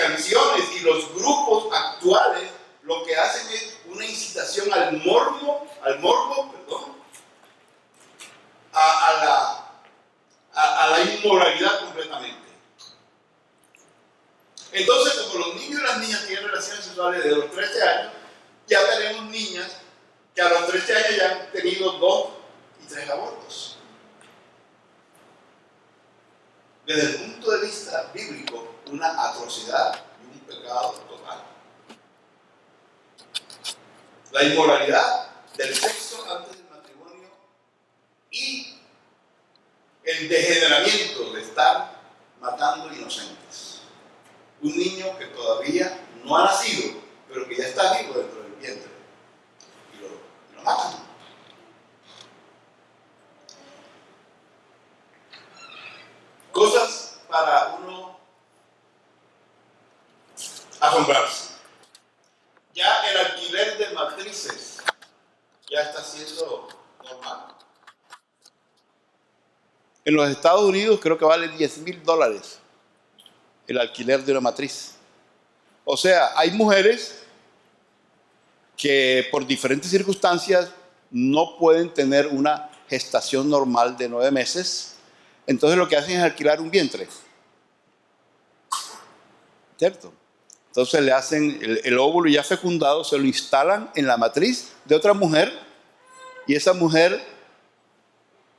canciones y los grupos actuales lo que hacen es una incitación al morbo, a la inmoralidad completamente. Entonces, como los niños y las niñas tienen relaciones sexuales desde los 13 años, ya tenemos niñas que a los 13 años ya han tenido 2 y 3 abortos. Desde el punto de vista bíblico, una atrocidad y un pecado total. La inmoralidad del sexo antes del matrimonio y el degeneramiento de estar matando inocentes. Un niño que todavía no ha nacido, pero que ya está vivo dentro del vientre. Y lo matan. Cosas para uno asombrarse. Ya el alquiler de matrices ya está siendo normal. En los Estados Unidos creo que vale $10,000 el alquiler de una matriz. O sea, hay mujeres que por diferentes circunstancias no pueden tener una gestación normal de 9 meses. Entonces lo que hacen es alquilar un vientre. ¿Cierto? Entonces le hacen el óvulo ya fecundado, se lo instalan en la matriz de otra mujer y esa mujer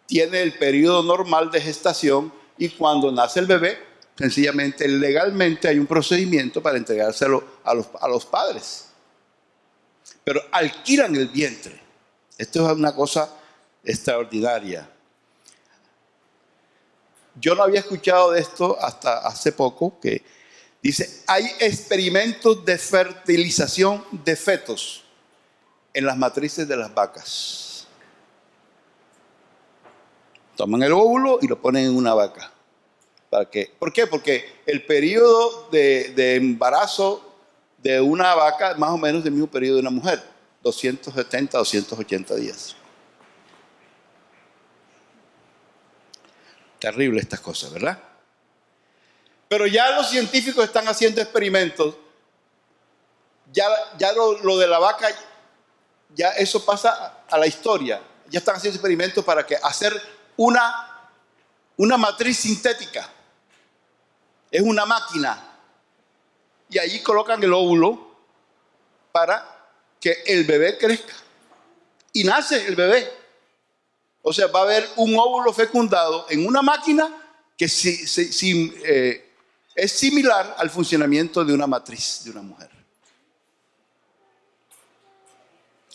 tiene el periodo normal de gestación y cuando nace el bebé, sencillamente, legalmente hay un procedimiento para entregárselo a los padres. Pero alquilan el vientre. Esto es una cosa extraordinaria. Yo no había escuchado de esto hasta hace poco, que dice, hay experimentos de fertilización de fetos en las matrices de las vacas. Toman el óvulo y lo ponen en una vaca. ¿Para qué? ¿Por qué? Porque el periodo de embarazo de una vaca es más o menos el mismo periodo de una mujer, 270, 280 días. Terrible estas cosas, ¿verdad? Pero ya los científicos están haciendo experimentos. Ya lo de la vaca, ya eso pasa a la historia. Ya están haciendo experimentos para hacer una matriz sintética. Es una máquina. Y allí colocan el óvulo para que el bebé crezca. Y nace el bebé. O sea, va a haber un óvulo fecundado en una máquina que es similar al funcionamiento de una matriz de una mujer.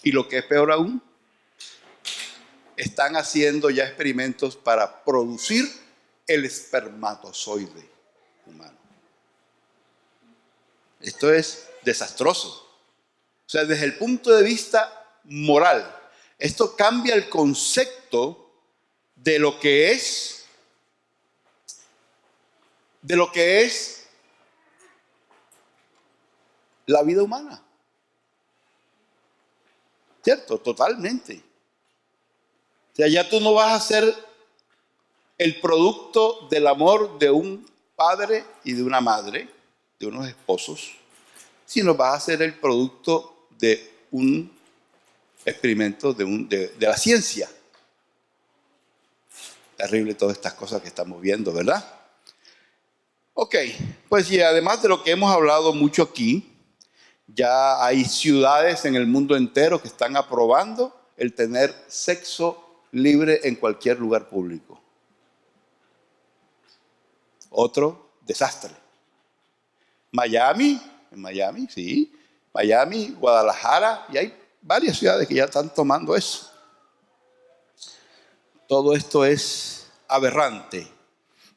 Y lo que es peor aún, están haciendo ya experimentos para producir el espermatozoide humano. Esto es desastroso. O sea, desde el punto de vista moral, esto cambia el concepto de lo que es la vida humana. ¿Cierto? Totalmente. O sea, ya tú no vas a ser el producto del amor de un padre y de una madre, de unos esposos, sino vas a ser el producto de un experimento de la ciencia. Terrible todas estas cosas que estamos viendo, ¿verdad? Ok, pues y además de lo que hemos hablado mucho aquí, ya hay ciudades en el mundo entero que están aprobando el tener sexo libre en cualquier lugar público. Otro desastre. Miami, sí. Miami, Guadalajara, y hay varias ciudades que ya están tomando eso. Todo esto es aberrante.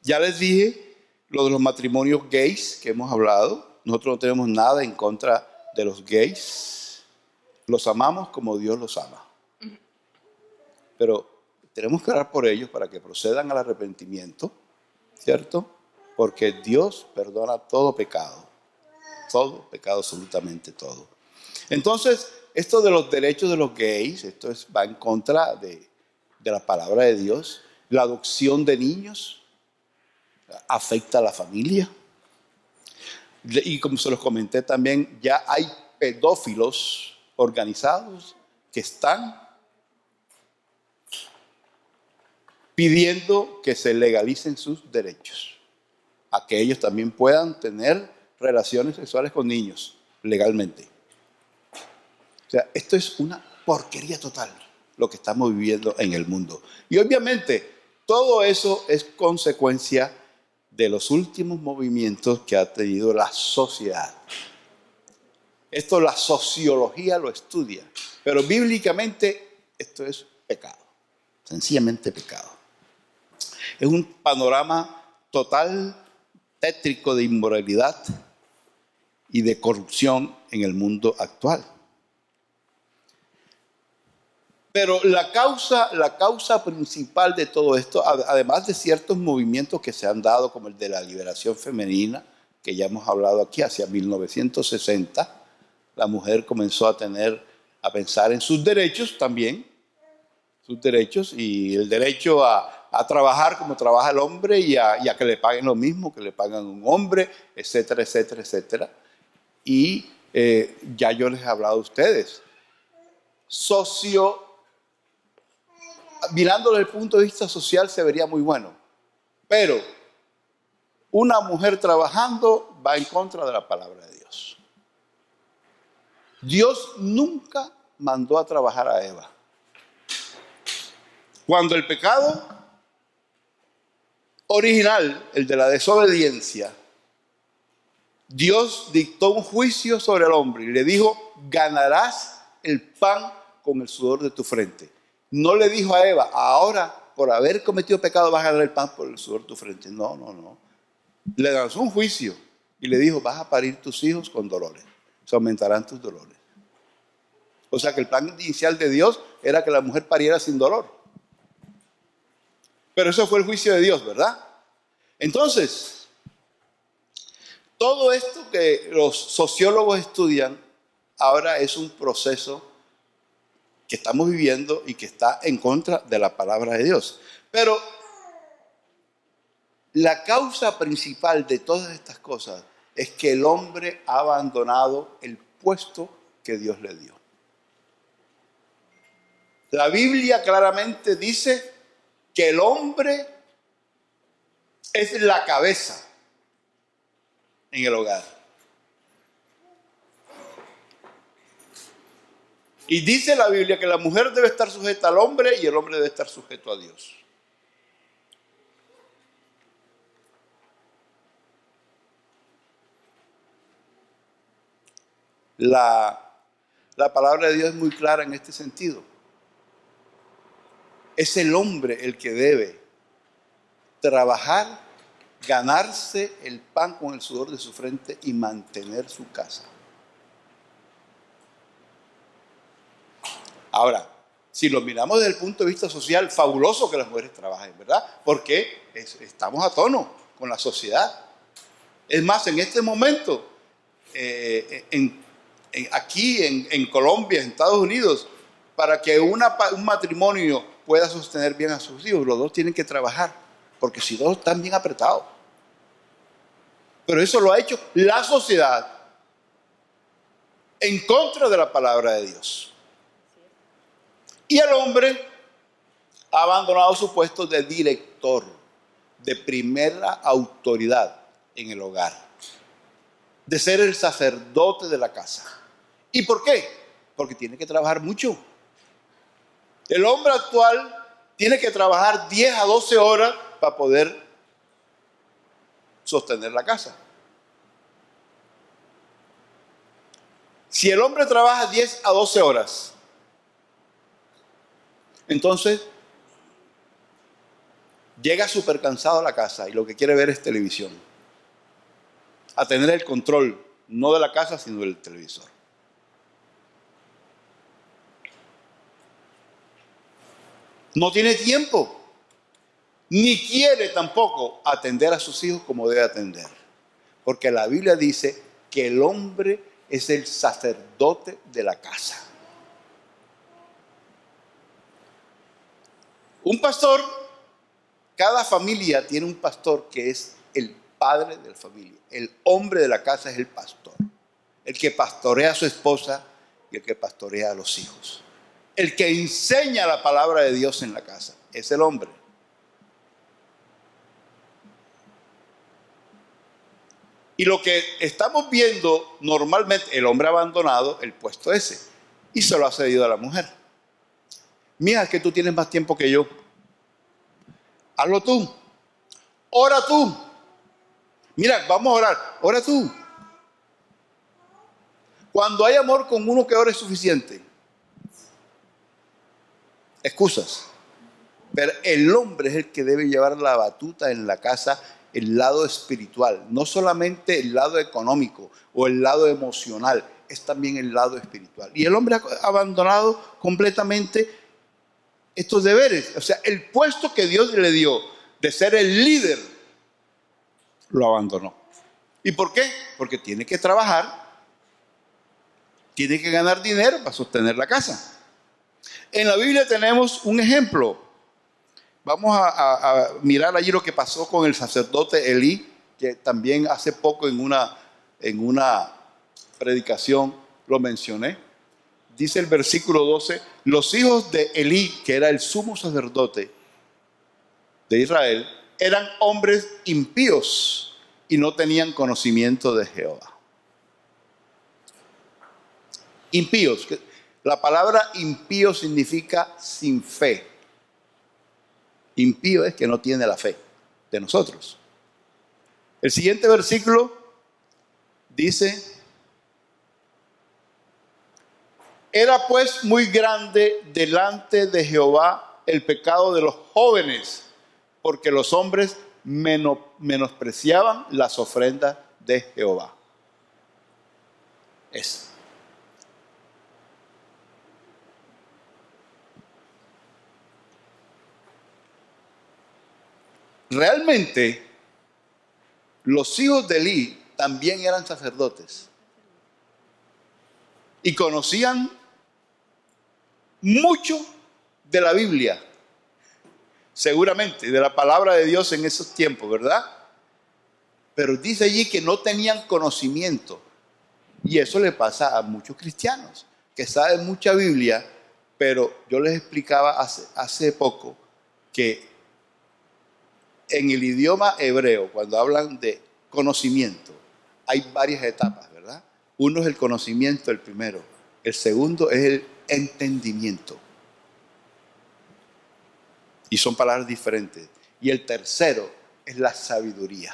Ya les dije lo de los matrimonios gays que hemos hablado. Nosotros no tenemos nada en contra de los gays. Los amamos como Dios los ama. Pero tenemos que orar por ellos para que procedan al arrepentimiento, ¿cierto? Porque Dios perdona todo pecado. Todo pecado, absolutamente todo. Entonces, esto de los derechos de los gays, va en contra de la palabra de Dios. La adopción de niños afecta a la familia. Y como se los comenté también, ya hay pedófilos organizados que están pidiendo que se legalicen sus derechos, a que ellos también puedan tener relaciones sexuales con niños legalmente. O sea, esto es una porquería total, lo que estamos viviendo en el mundo. Y obviamente, todo eso es consecuencia de los últimos movimientos que ha tenido la sociedad. Esto la sociología lo estudia, pero bíblicamente esto es pecado, sencillamente pecado. Es un panorama total, tétrico de inmoralidad y de corrupción en el mundo actual. Pero la causa principal de todo esto, además de ciertos movimientos que se han dado, como el de la liberación femenina, que ya hemos hablado aquí, hacia 1960, la mujer comenzó a pensar en sus derechos también, sus derechos y el derecho a trabajar como trabaja el hombre y a que le paguen lo mismo que le pagan a un hombre, etcétera, etcétera, etcétera. Y ya yo les he hablado a ustedes. Mirándolo desde el punto de vista social se vería muy bueno, pero una mujer trabajando va en contra de la palabra de Dios. Dios nunca mandó a trabajar a Eva. Cuando el pecado original, el de la desobediencia, Dios dictó un juicio sobre el hombre y le dijo: ganarás el pan con el sudor de tu frente. No le dijo a Eva: ahora por haber cometido pecado vas a ganar el pan por el sudor de tu frente. No. Le lanzó un juicio y le dijo: vas a parir tus hijos con dolores. Se aumentarán tus dolores. O sea que el plan inicial de Dios era que la mujer pariera sin dolor. Pero eso fue el juicio de Dios, ¿verdad? Entonces, todo esto que los sociólogos estudian ahora es un proceso que estamos viviendo y que está en contra de la palabra de Dios. Pero la causa principal de todas estas cosas es que el hombre ha abandonado el puesto que Dios le dio. La Biblia claramente dice que el hombre es la cabeza en el hogar. Y dice la Biblia que la mujer debe estar sujeta al hombre y el hombre debe estar sujeto a Dios. La palabra de Dios es muy clara en este sentido. Es el hombre el que debe trabajar, ganarse el pan con el sudor de su frente y mantener su casa. Ahora, si lo miramos desde el punto de vista social, fabuloso que las mujeres trabajen, ¿verdad? Porque estamos a tono con la sociedad. Es más, en este momento, aquí en Colombia, en Estados Unidos, para que un matrimonio pueda sostener bien a sus hijos, los dos tienen que trabajar, porque si no están bien apretados. Pero eso lo ha hecho la sociedad en contra de la palabra de Dios. Y el hombre ha abandonado su puesto de director, de primera autoridad en el hogar, de ser el sacerdote de la casa. ¿Y por qué? Porque tiene que trabajar mucho. El hombre actual tiene que trabajar 10 a 12 horas para poder sostener la casa. Si el hombre trabaja 10 a 12 horas, entonces llega súper cansado a la casa y lo que quiere ver es televisión. A tener el control, no de la casa, sino del televisor. No tiene tiempo, ni quiere tampoco atender a sus hijos como debe atender. Porque la Biblia dice que el hombre es el sacerdote de la casa. Un pastor, cada familia tiene un pastor que es el padre de la familia. El hombre de la casa es el pastor. El que pastorea a su esposa y el que pastorea a los hijos. El que enseña la palabra de Dios en la casa es el hombre. Y lo que estamos viendo normalmente, el hombre ha abandonado el puesto ese y se lo ha cedido a la mujer. Mija, es que tú tienes más tiempo que yo. Hazlo tú. Ora tú. Mira, vamos a orar. Ora tú. Cuando hay amor con uno que ora es suficiente. Excusas. Pero el hombre es el que debe llevar la batuta en la casa, el lado espiritual. No solamente el lado económico o el lado emocional, es también el lado espiritual. Y el hombre ha abandonado completamente estos deberes. O sea, el puesto que Dios le dio de ser el líder, lo abandonó. ¿Y por qué? Porque tiene que trabajar, tiene que ganar dinero para sostener la casa. En la Biblia tenemos un ejemplo. Vamos a mirar allí lo que pasó con el sacerdote Elí, que también hace poco en una predicación lo mencioné. Dice el versículo 12, los hijos de Elí, que era el sumo sacerdote de Israel, eran hombres impíos y no tenían conocimiento de Jehová. Impíos. La palabra impío significa sin fe. Impío es que no tiene la fe de nosotros. El siguiente versículo dice, era pues muy grande delante de Jehová el pecado de los jóvenes, porque los hombres menospreciaban las ofrendas de Jehová. Eso. Realmente, los hijos de Elí también eran sacerdotes y conocían mucho de la Biblia, seguramente, de la palabra de Dios en esos tiempos, ¿verdad? Pero dice allí que no tenían conocimiento. Y eso le pasa a muchos cristianos, que saben mucha Biblia, pero yo les explicaba hace poco que en el idioma hebreo, cuando hablan de conocimiento, hay varias etapas, ¿verdad? Uno es el conocimiento, el primero. El segundo es el entendimiento. Y son palabras diferentes. Y el tercero es la sabiduría.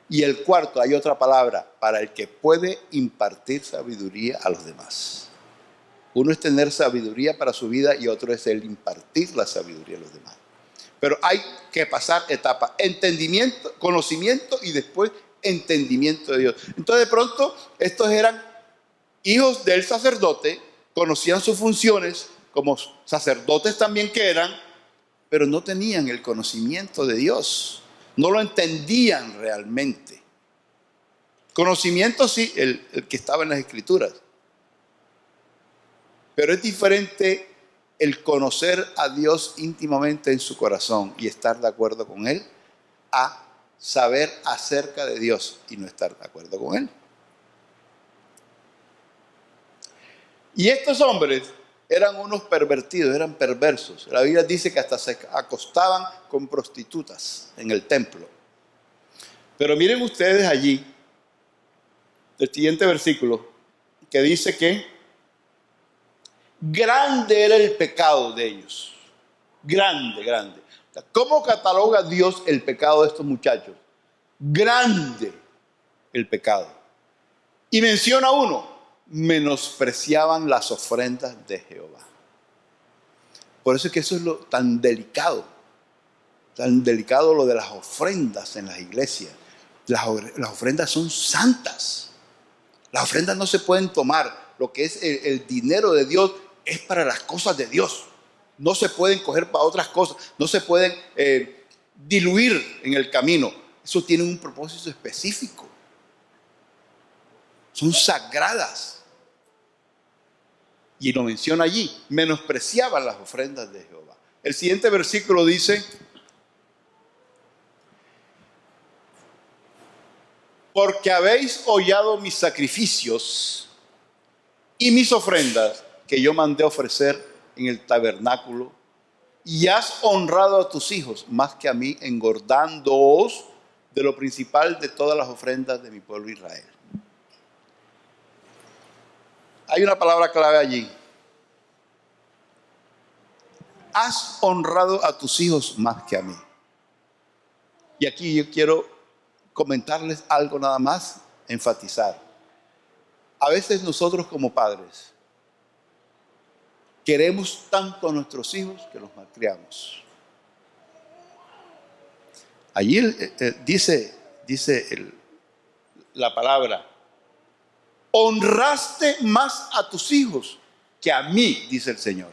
Y el cuarto, hay otra palabra, para el que puede impartir sabiduría a los demás. Uno es tener sabiduría para su vida y otro es el impartir la sabiduría a los demás. Pero hay que pasar etapas, entendimiento, conocimiento y después entendimiento de Dios. Entonces de pronto estos eran hijos del sacerdote, conocían sus funciones como sacerdotes también que eran, pero no tenían el conocimiento de Dios, no lo entendían realmente. Conocimiento sí, el que estaba en las Escrituras, pero es diferente el conocer a Dios íntimamente en su corazón y estar de acuerdo con Él, a saber acerca de Dios y no estar de acuerdo con Él. Y estos hombres eran unos pervertidos, eran perversos. La Biblia dice que hasta se acostaban con prostitutas en el templo. Pero miren ustedes allí, el siguiente versículo, que dice que grande era el pecado de ellos. Grande, grande. ¿Cómo cataloga Dios el pecado de estos muchachos? Grande el pecado. Y menciona uno, menospreciaban las ofrendas de Jehová. Por eso es que eso es lo tan delicado lo de las ofrendas en las iglesias. Las ofrendas son santas. Las ofrendas no se pueden tomar. Lo que es el dinero de Dios es para las cosas de Dios. No se pueden coger para otras cosas. No se pueden diluir en el camino. Eso tiene un propósito específico. Son sagradas. Y lo menciona allí. Menospreciaban las ofrendas de Jehová. El siguiente versículo dice: porque habéis hollado mis sacrificios y mis ofrendas que yo mandé ofrecer en el tabernáculo, y has honrado a tus hijos más que a mí, engordándoos de lo principal de todas las ofrendas de mi pueblo Israel. Hay una palabra clave allí. Has honrado a tus hijos más que a mí. Y aquí yo quiero comentarles algo nada más, enfatizar. A veces nosotros como padres queremos tanto a nuestros hijos que los malcriamos. Allí dice la palabra, honraste más a tus hijos que a mí, dice el Señor.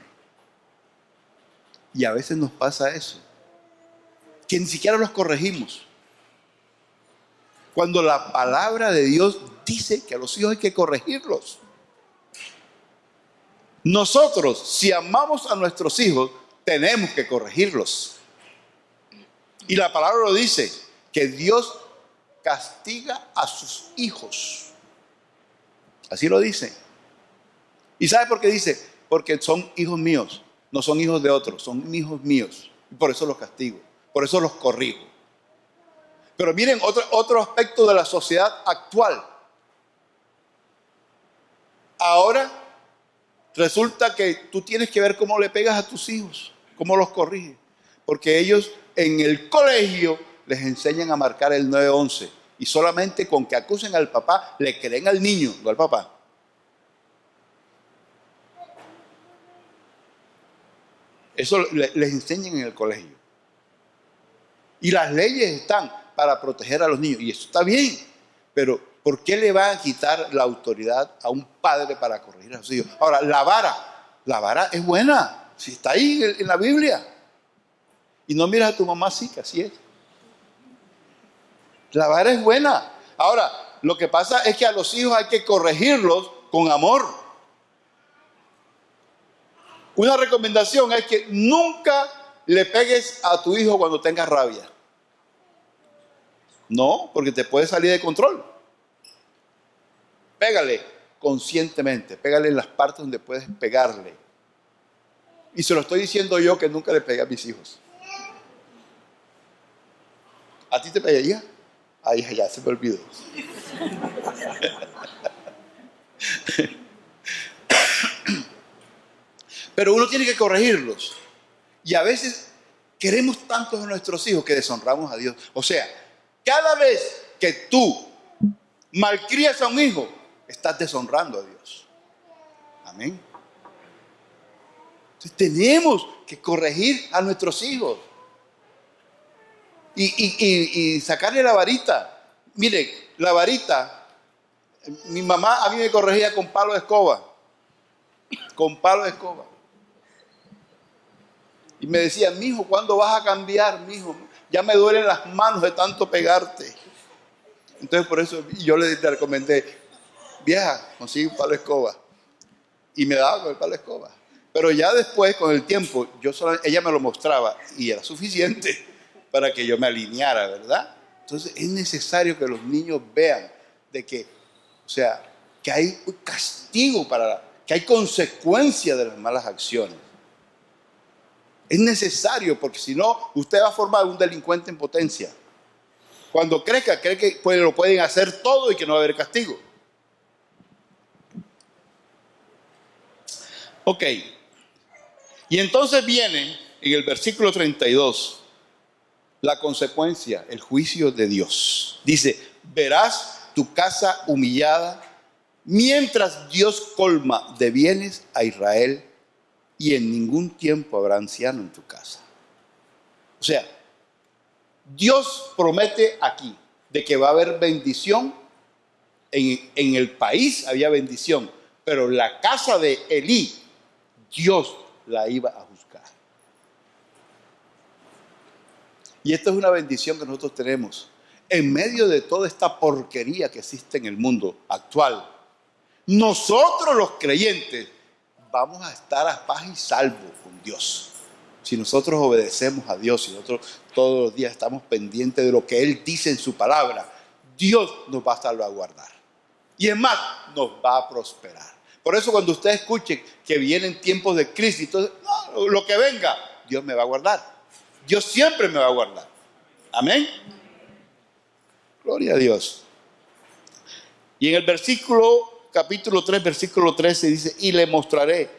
Y a veces nos pasa eso, que ni siquiera los corregimos. Cuando la palabra de Dios dice que a los hijos hay que corregirlos. Nosotros, si amamos a nuestros hijos, tenemos que corregirlos. Y la palabra lo dice, que Dios castiga a sus hijos. Así lo dice. ¿Y sabe por qué dice? Porque son hijos míos, no son hijos de otros, son hijos míos. Y por eso los castigo, por eso los corrijo. Pero miren otro aspecto de la sociedad actual. Ahora resulta que tú tienes que ver cómo le pegas a tus hijos, cómo los corriges. Porque ellos en el colegio les enseñan a marcar el 911. Y solamente con que acusen al papá, le creen al niño, no al papá. Eso les enseñan en el colegio. Y las leyes están para proteger a los niños. Y eso está bien. Pero ¿por qué le van a quitar la autoridad a un padre para corregir a sus hijos? Ahora, la vara es buena. Si está ahí en la Biblia. Y no miras a tu mamá así, que así es. La vara es buena. Ahora, lo que pasa es que a los hijos hay que corregirlos con amor. Una recomendación es que nunca le pegues a tu hijo cuando tengas rabia. No, porque te puede salir de control. Pégale conscientemente, pégale en las partes donde puedes pegarle. Y se lo estoy diciendo yo, que nunca le pegué a mis hijos. ¿A ti te pegaría? Ay, ya se me olvidó. Pero uno tiene que corregirlos. Y a veces queremos tanto a nuestros hijos que deshonramos a Dios. O sea, cada vez que tú malcrías a un hijo, estás deshonrando a Dios. Amén. Entonces tenemos que corregir a nuestros hijos. Y sacarle la varita. Mire, la varita, mi mamá a mí me corregía con palo de escoba. Con palo de escoba. Y me decía, mijo, ¿cuándo vas a cambiar, mijo? Ya me duelen las manos de tanto pegarte. Entonces por eso yo le recomendé, vieja, consigue un palo de escoba. Y me daba con el palo de escoba. Pero ya después, con el tiempo, ella me lo mostraba y era suficiente para que yo me alineara, ¿verdad? Entonces es necesario que los niños vean de que, o sea, que hay castigo que hay consecuencia de las malas acciones. Es necesario, porque si no, usted va a formar un delincuente en potencia. Cuando crezca, cree que lo pueden hacer todo y que no va a haber castigo. Ok. Y entonces viene en el versículo 32 la consecuencia, el juicio de Dios. Dice, verás tu casa humillada mientras Dios colma de bienes a Israel, y en ningún tiempo habrá anciano en tu casa. O sea, Dios promete aquí de que va a haber bendición. En el país había bendición, pero la casa de Elí, Dios la iba a juzgar. Y esta es una bendición que nosotros tenemos. En medio de toda esta porquería que existe en el mundo actual, nosotros los creyentes vamos a estar a paz y salvo con Dios. Si nosotros obedecemos a Dios, si nosotros todos los días estamos pendientes de lo que Él dice en su palabra, Dios nos va a salvaguardar. Y es más, nos va a prosperar. Por eso cuando ustedes escuchen que vienen tiempos de crisis, entonces, no, lo que venga, Dios me va a guardar. Dios siempre me va a guardar. Amén. Gloria a Dios. Y en el capítulo 3, versículo 13 dice, y le mostraré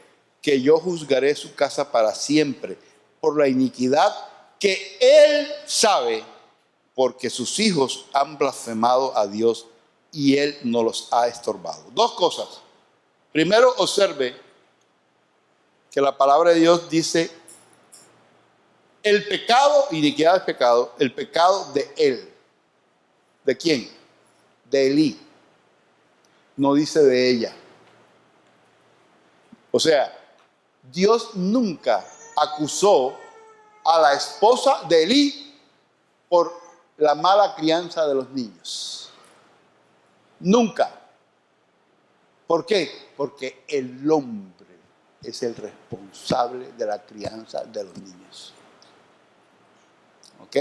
que yo juzgaré su casa para siempre por la iniquidad que él sabe, porque sus hijos han blasfemado a Dios y él no los ha estorbado. Dos cosas. Primero, observe que la palabra de Dios dice, el pecado, iniquidad es pecado, el pecado de él. ¿De quién? De Elí. No dice de ella. O sea, Dios nunca acusó a la esposa de Elí por la mala crianza de los niños. Nunca. ¿Por qué? Porque el hombre es el responsable de la crianza de los niños. ¿Ok?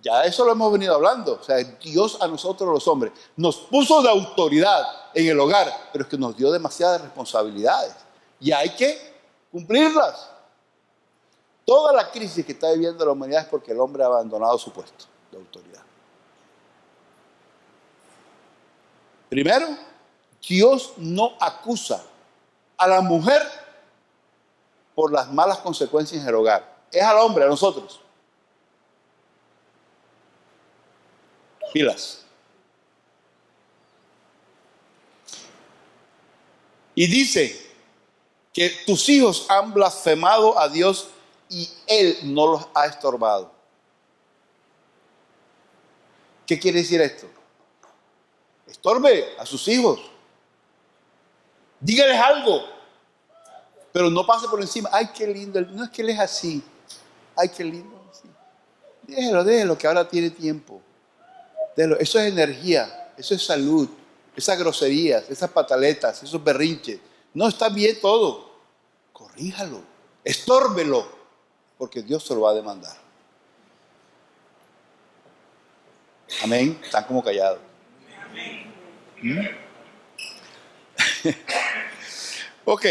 Ya eso lo hemos venido hablando. O sea, Dios a nosotros los hombres nos puso de autoridad en el hogar, pero es que nos dio demasiadas responsabilidades. Y hay que cumplirlas. Toda la crisis que está viviendo la humanidad es porque el hombre ha abandonado su puesto de autoridad. Primero, Dios no acusa a la mujer por las malas consecuencias en el hogar. Es al hombre, a nosotros. Pilas. Y dice que tus hijos han blasfemado a Dios y Él no los ha estorbado. ¿Qué quiere decir esto? Estorbe a sus hijos. Dígales algo, pero no pase por encima. Ay, qué lindo. No es que Él es así. Ay, qué lindo. Sí. Déjelo, que ahora tiene tiempo. Déjelo. Eso es energía, eso es salud. Esas groserías, esas pataletas, esos berrinches. No, está bien todo. Corríjalo, estórbelo, porque Dios se lo va a demandar. Amén. Están como callados. ¿Mm? Ok.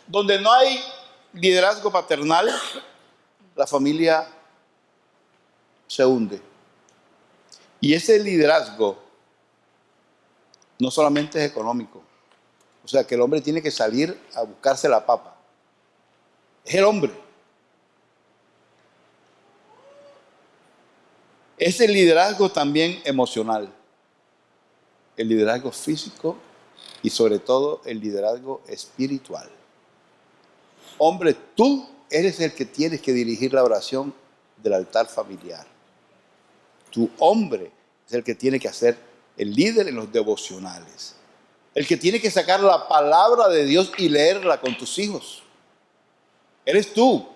Donde no hay liderazgo paternal, la familia se hunde. Y ese liderazgo no solamente es económico. O sea, que el hombre tiene que salir a buscarse la papa. Es el hombre. Es el liderazgo también emocional. El liderazgo físico y sobre todo el liderazgo espiritual. Hombre, tú eres el que tienes que dirigir la oración del altar familiar. Tu hombre es el que tiene que ser el líder en los devocionales. El que tiene que sacar la palabra de Dios y leerla con tus hijos. Eres tú.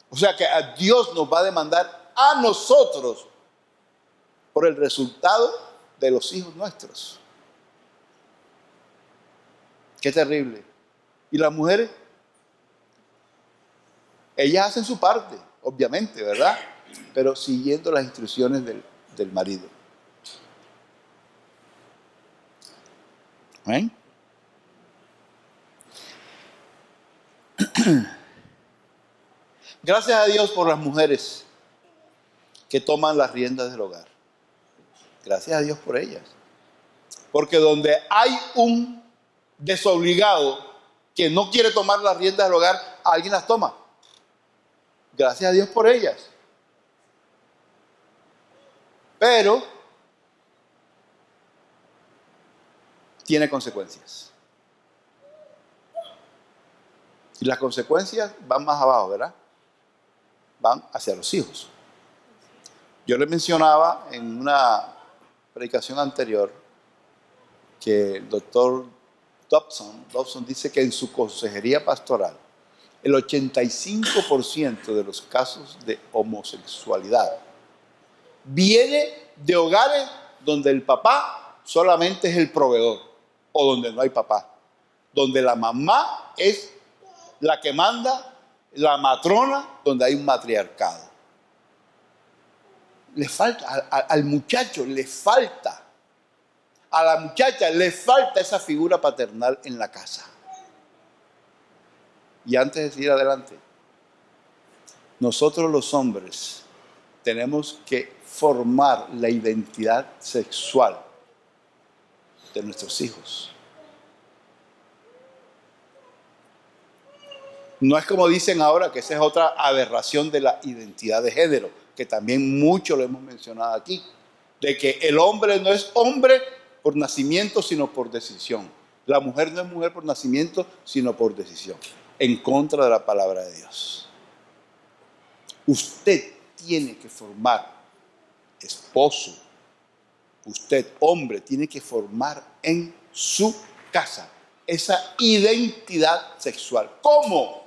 O sea que a Dios nos va a demandar a nosotros por el resultado de los hijos nuestros. Qué terrible. ¿Y las mujeres? Ellas hacen su parte, obviamente, ¿verdad? Pero siguiendo las instrucciones del marido. ¿Ven? Gracias a Dios por las mujeres que toman las riendas del hogar. Gracias a Dios por ellas. Porque donde hay un desobligado que no quiere tomar las riendas del hogar, alguien las toma. Gracias a Dios por ellas. Pero tiene consecuencias. Y las consecuencias van más abajo, ¿verdad? Van hacia los hijos. Yo les mencionaba en una predicación anterior que el doctor Dobson dice que en su consejería pastoral el 85% de los casos de homosexualidad viene de hogares donde el papá solamente es el proveedor o donde no hay papá, donde la mamá es la que manda, la matrona, donde hay un matriarcado. le falta, al muchacho le falta, a la muchacha le falta esa figura paternal en la casa. Y antes de seguir adelante, nosotros los hombres tenemos que formar la identidad sexual de nuestros hijos. No es como dicen ahora, que esa es otra aberración de la identidad de género, que también mucho lo hemos mencionado aquí, de que el hombre no es hombre por nacimiento, sino por decisión. La mujer no es mujer por nacimiento, sino por decisión, en contra de la palabra de Dios. Usted tiene que formar, esposo, usted, hombre, tiene que formar en su casa esa identidad sexual. ¿Cómo?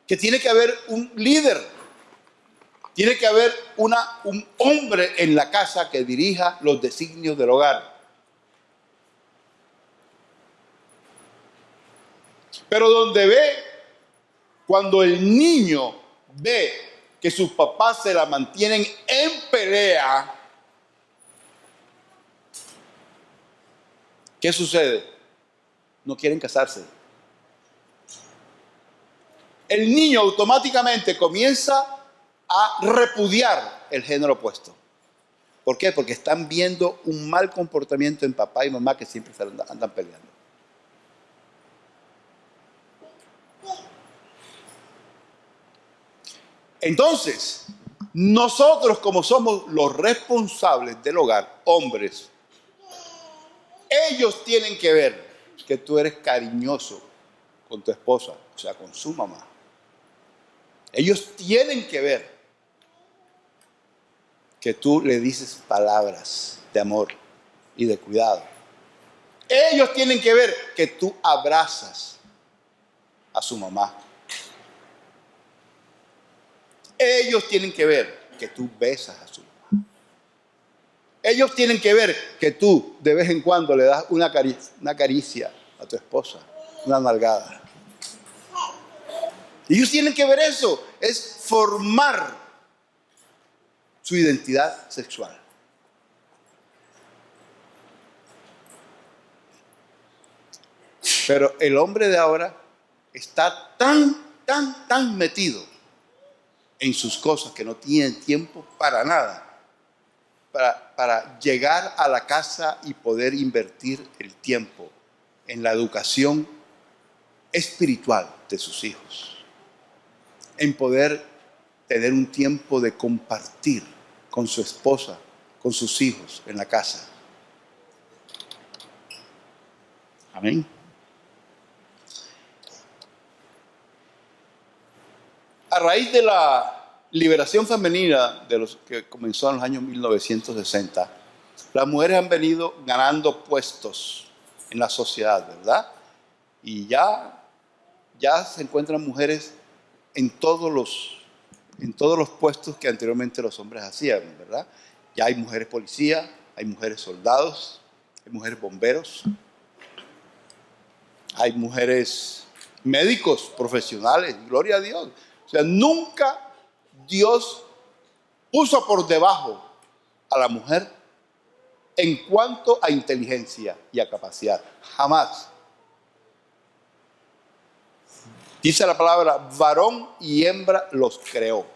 Que tiene que haber un líder, tiene que haber un hombre en la casa que dirija los designios del hogar. Pero cuando el niño ve que sus papás se la mantienen en pelea, ¿qué sucede? No quieren casarse. El niño automáticamente comienza a repudiar el género opuesto. ¿Por qué? Porque están viendo un mal comportamiento en papá y mamá que siempre se andan peleando. Entonces, nosotros, como somos los responsables del hogar, hombres, ellos tienen que ver que tú eres cariñoso con tu esposa, o sea, con su mamá. Ellos tienen que ver que tú le dices palabras de amor y de cuidado. Ellos tienen que ver que tú abrazas a su mamá. Ellos tienen que ver que tú besas a su mamá. Ellos tienen que ver que tú de vez en cuando le das una caricia a tu esposa, una nalgada. Ellos tienen que ver eso, es formar su identidad sexual. Pero el hombre de ahora está tan metido en sus cosas que no tiene tiempo para nada, para llegar a la casa y poder invertir el tiempo en la educación espiritual de sus hijos, en poder tener un tiempo de compartir con su esposa, con sus hijos en la casa. Amén. A raíz de la liberación femenina que comenzó en los años 1960, las mujeres han venido ganando puestos en la sociedad, ¿verdad? Y ya se encuentran mujeres en todos los puestos que anteriormente los hombres hacían, ¿verdad? Ya hay mujeres policías, hay mujeres soldados, hay mujeres bomberos, hay mujeres médicos profesionales, gloria a Dios. O sea, nunca Dios puso por debajo a la mujer en cuanto a inteligencia y a capacidad. Jamás. Dice la palabra, varón y hembra los creó.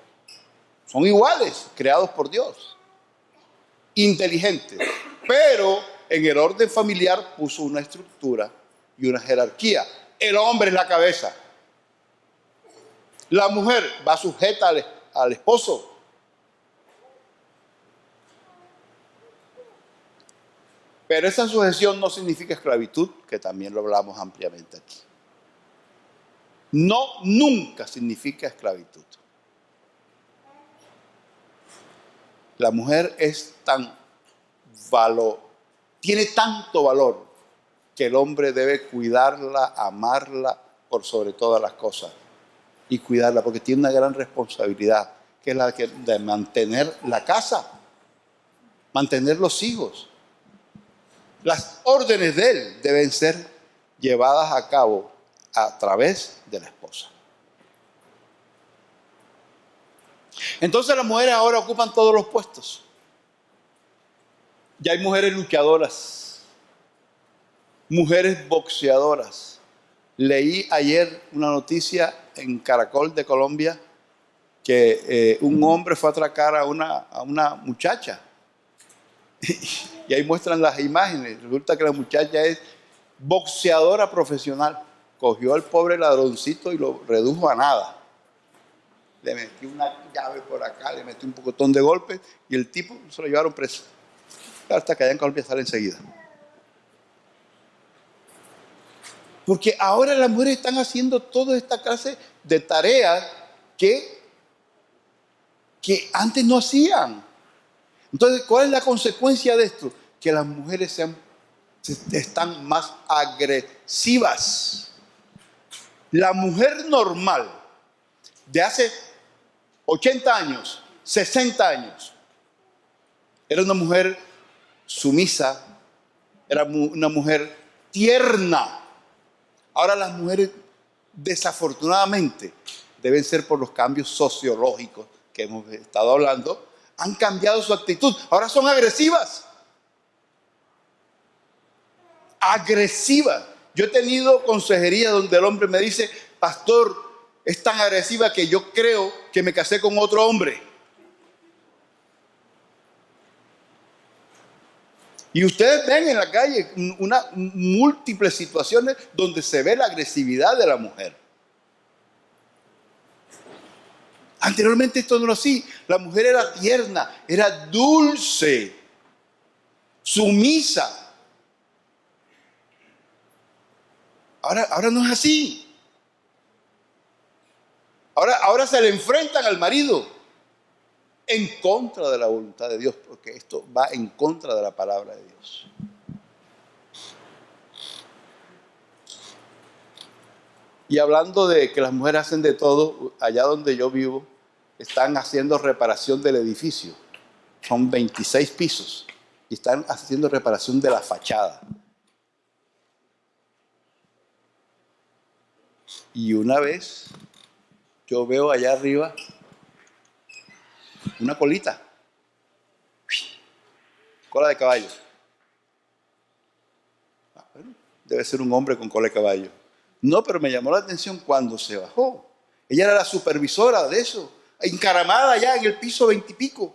Son iguales, creados por Dios. Inteligentes. Pero en el orden familiar puso una estructura y una jerarquía. El hombre es la cabeza. La mujer va sujeta al esposo. Pero esa sujeción no significa esclavitud, que también lo hablamos ampliamente aquí. No, nunca significa esclavitud. La mujer tiene tanto valor que el hombre debe cuidarla, amarla por sobre todas las cosas. Y cuidarla porque tiene una gran responsabilidad, que es la de mantener la casa, mantener los hijos. Las órdenes de él deben ser llevadas a cabo a través de la esposa. Entonces las mujeres ahora ocupan todos los puestos. Ya hay mujeres luchadoras, mujeres boxeadoras. Leí ayer una noticia en Caracol de Colombia que un hombre fue a atracar a una muchacha. Y ahí muestran las imágenes. Resulta que la muchacha es boxeadora profesional. Cogió al pobre ladroncito y lo redujo a nada. Le metió una llave por acá, le metió un pocotón de golpes y el tipo se lo llevaron preso. Hasta que allá en Colombia sale enseguida. Porque ahora las mujeres están haciendo toda esta clase de tareas que antes no hacían. Entonces, ¿cuál es la consecuencia de esto? Que las mujeres están más agresivas. La mujer normal de hace 80 años, 60 años, era una mujer sumisa, era una mujer tierna. Ahora las mujeres, desafortunadamente, deben ser por los cambios sociológicos que hemos estado hablando, han cambiado su actitud. Ahora son agresivas. Agresivas. Yo he tenido consejería donde el hombre me dice, pastor, es tan agresiva que yo creo que me casé con otro hombre. Y ustedes ven en la calle múltiples situaciones donde se ve la agresividad de la mujer. Anteriormente esto no era así. La mujer era tierna, era dulce, sumisa. Ahora no es así. Ahora se le enfrentan al marido en contra de la voluntad de Dios, porque esto va en contra de la palabra de Dios. Y hablando de que las mujeres hacen de todo, allá donde yo vivo, están haciendo reparación del edificio. Son 26 pisos y están haciendo reparación de la fachada. Y una vez yo veo allá arriba una colita, cola de caballo. Bueno, debe ser un hombre con cola de caballo. No, pero me llamó la atención cuando se bajó. Ella era la supervisora de eso, encaramada allá en el piso 20 y pico.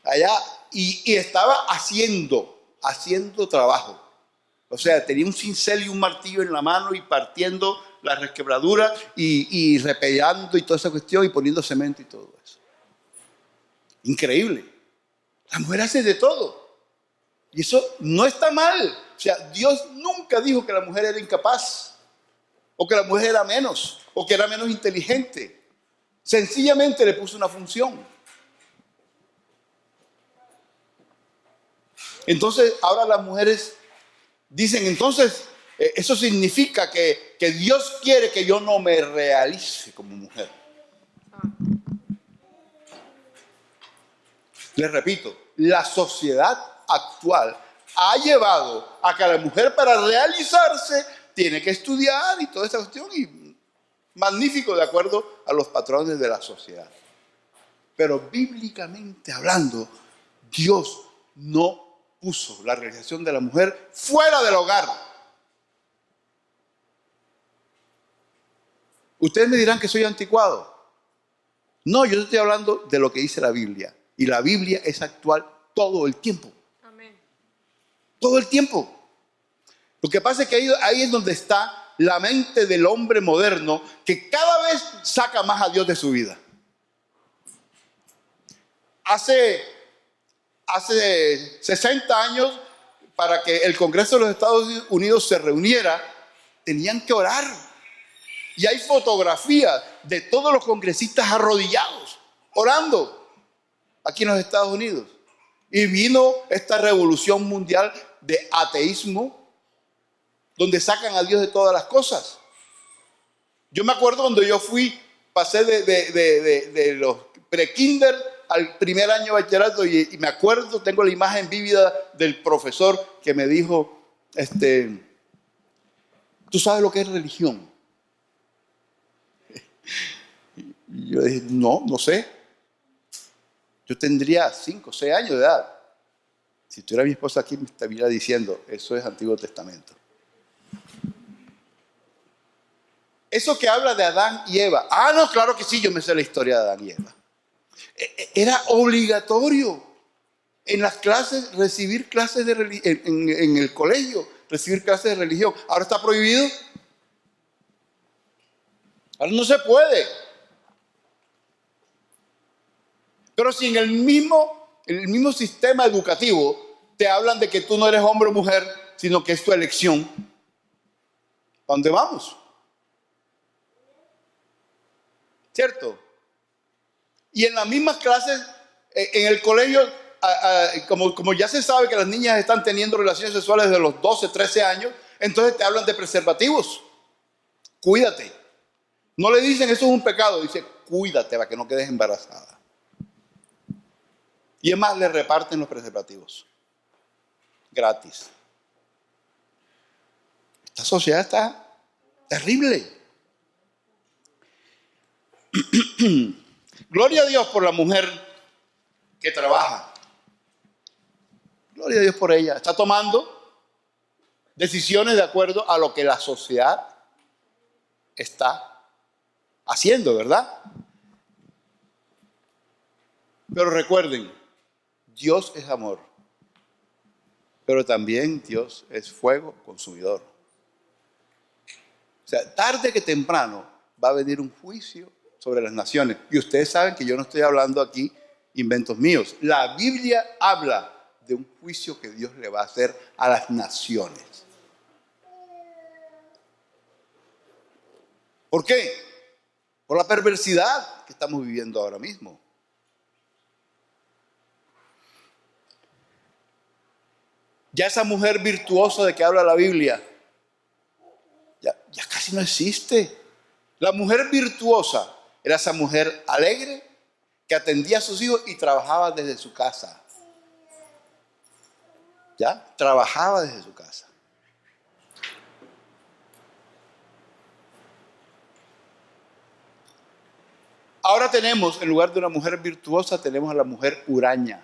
Allá, y estaba haciendo trabajo. O sea, tenía un cincel y un martillo en la mano y partiendo la resquebradura y repellando y toda esa cuestión y poniendo cemento y todo eso. Increíble. La mujer hace de todo. Y eso no está mal. O sea, Dios nunca dijo que la mujer era incapaz, o que la mujer era menos, o que era menos inteligente. Sencillamente le puso una función. Entonces, ahora las mujeres dicen, entonces, eso significa que Dios quiere que yo no me realice como mujer. Les repito, la sociedad actual ha llevado a que la mujer para realizarse tiene que estudiar y toda esta cuestión, y magnífico de acuerdo a los patrones de la sociedad. Pero bíblicamente hablando, Dios no puso la realización de la mujer fuera del hogar. Ustedes me dirán que soy anticuado. No, yo estoy hablando de lo que dice la Biblia. Y la Biblia es actual todo el tiempo. Amén. Todo el tiempo. Lo que pasa es que ahí es donde está la mente del hombre moderno, que cada vez saca más a Dios de su vida. Hace 60 años, para que el Congreso de los Estados Unidos se reuniera, tenían que orar. Y hay fotografías de todos los congresistas arrodillados, orando, aquí en los Estados Unidos. Y vino esta revolución mundial de ateísmo, donde sacan a Dios de todas las cosas. Yo me acuerdo cuando yo pasé de los pre-kinder al primer año de bachillerato, y me acuerdo, tengo la imagen vívida del profesor que me dijo, ¿tú sabes lo que es religión? yo le dije, no sé. Yo tendría 5 o 6 años de edad. Si tuviera mi esposa aquí, me estaría diciendo, eso es Antiguo Testamento. Eso que habla de Adán y Eva. Ah, no, claro que sí, yo me sé la historia de Adán y Eva. Era obligatorio en las clases recibir clases de en el colegio, recibir clases de religión. Ahora está prohibido. Ahora no se puede. Pero si en el mismo sistema educativo te hablan de que tú no eres hombre o mujer, sino que es tu elección, ¿a dónde vamos? ¿Cierto? Y en las mismas clases, en el colegio, como ya se sabe que las niñas están teniendo relaciones sexuales desde los 12, 13 años, entonces te hablan de preservativos. Cuídate. No le dicen eso es un pecado, dice cuídate para que no quedes embarazada. Y es más, le reparten los preservativos. Gratis. Esta sociedad está terrible. Gloria a Dios por la mujer que trabaja. Gloria a Dios por ella. Está tomando decisiones de acuerdo a lo que la sociedad está haciendo, ¿verdad? Pero recuerden, Dios es amor, pero también Dios es fuego consumidor. O sea, tarde que temprano va a venir un juicio sobre las naciones. Y ustedes saben que yo no estoy hablando aquí inventos míos. La Biblia habla de un juicio que Dios le va a hacer a las naciones. ¿Por qué? Por la perversidad que estamos viviendo ahora mismo. Ya esa mujer virtuosa de que habla la Biblia, ya casi no existe. La mujer virtuosa era esa mujer alegre que atendía a sus hijos y trabajaba desde su casa. ¿Ya? Trabajaba desde su casa. Ahora tenemos, en lugar de una mujer virtuosa, tenemos a la mujer huraña,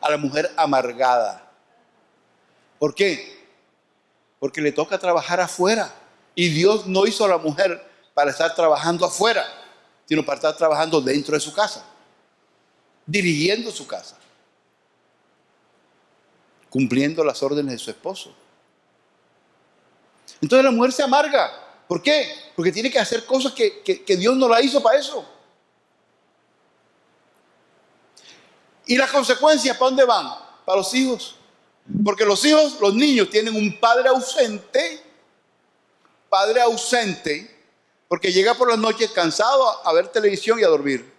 a la mujer amargada. ¿Por qué? Porque le toca trabajar afuera. Y Dios no hizo a la mujer para estar trabajando afuera, sino para estar trabajando dentro de su casa, dirigiendo su casa, cumpliendo las órdenes de su esposo. Entonces la mujer se amarga. ¿Por qué? Porque tiene que hacer cosas que Dios no la hizo para eso. ¿Y las consecuencias para dónde van? Para los hijos. Porque los hijos, los niños tienen un padre ausente, porque llega por las noches cansado a ver televisión y a dormir.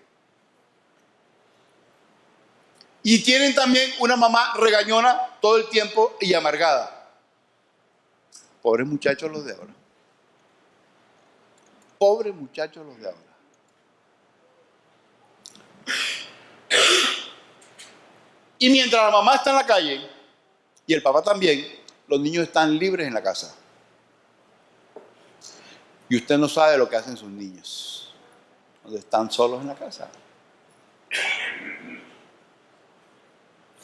Y tienen también una mamá regañona todo el tiempo y amargada. Pobres muchachos los de ahora. Pobres muchachos los de ahora. Y mientras la mamá está en la calle y el papá también, los niños están libres en la casa. Y usted no sabe lo que hacen sus niños cuando están solos en la casa.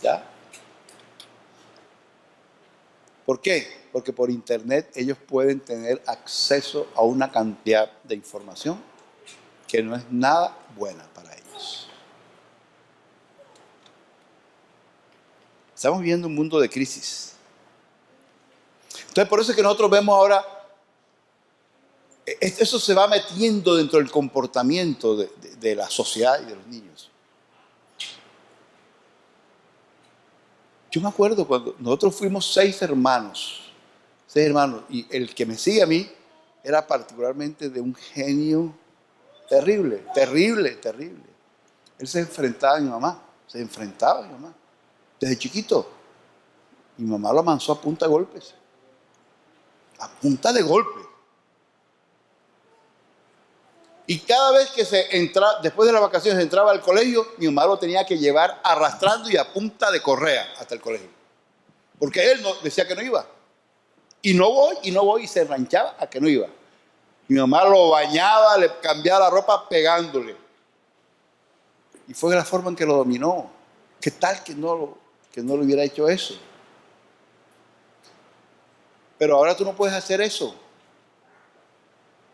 ¿Ya? ¿Por qué? Porque por internet ellos pueden tener acceso a una cantidad de información que no es nada buena para ellos. Estamos viviendo un mundo de crisis. Entonces por eso es que nosotros vemos ahora, eso se va metiendo dentro del comportamiento de la sociedad y de los niños. Yo me acuerdo cuando nosotros fuimos 6 hermanos, y el que me sigue a mí era particularmente de un genio terrible. Él se enfrentaba a mi mamá, desde chiquito. Mi mamá lo amansó a punta de golpes. A punta de golpes. Y cada vez que después de las vacaciones entraba al colegio, mi mamá lo tenía que llevar arrastrando y a punta de correa hasta el colegio. Porque él decía que no iba. Y no voy, y se ranchaba a que no iba. Mi mamá lo bañaba, le cambiaba la ropa pegándole. Y fue la forma en que lo dominó. ¿Qué tal que no le hubiera hecho eso? Pero ahora tú no puedes hacer eso.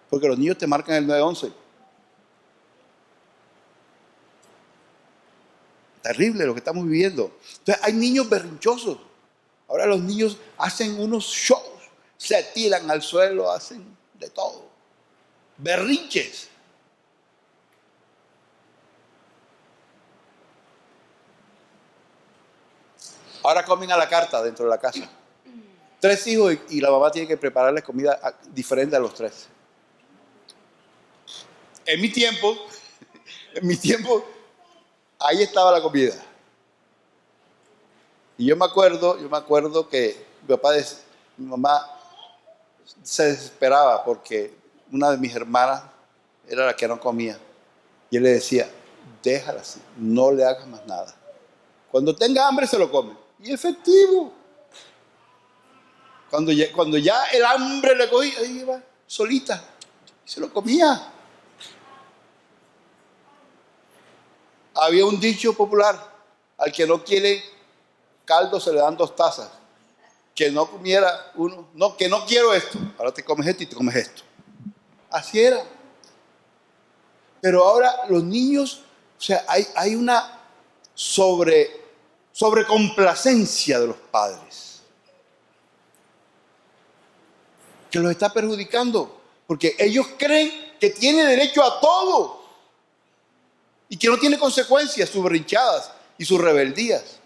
Porque los niños te marcan el 911. Terrible lo que estamos viviendo. Entonces hay niños berrinchosos. Ahora los niños hacen unos shows. Se tiran al suelo, hacen de todo. Berrinches. Ahora comen a la carta dentro de la casa. 3 hijos y la mamá tiene que prepararles comida diferente a los 3. En mi tiempo, ahí estaba la comida. Y yo me acuerdo que mi mamá se desesperaba porque una de mis hermanas era la que no comía. Y él le decía, déjala así, no le hagas más nada. Cuando tenga hambre se lo come. Y efectivo. Cuando ya el hambre le cogía, ahí iba solita, se lo comía. Había un dicho popular, al que no quiere caldo se le dan 2 tazas. Que no comiera uno, no, que no quiero esto, ahora te comes esto y te comes esto. Así era. Pero ahora los niños, o sea, hay una sobrecomplacencia de los padres que los está perjudicando, porque ellos creen que tienen derecho a todo y que no tiene consecuencias sus berrinchadas y sus rebeldías.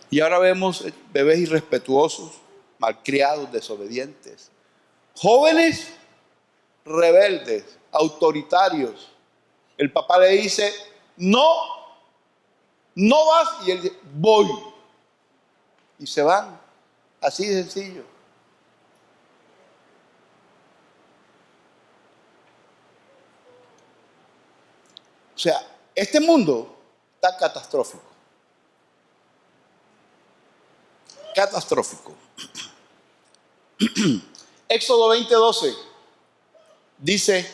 Y ahora vemos bebés irrespetuosos, malcriados, desobedientes, jóvenes rebeldes, autoritarios. El papá le dice, no vas, y él dice, voy. Y se van, así de sencillo. O sea, este mundo está catastrófico. Catastrófico. Éxodo 20:12 dice,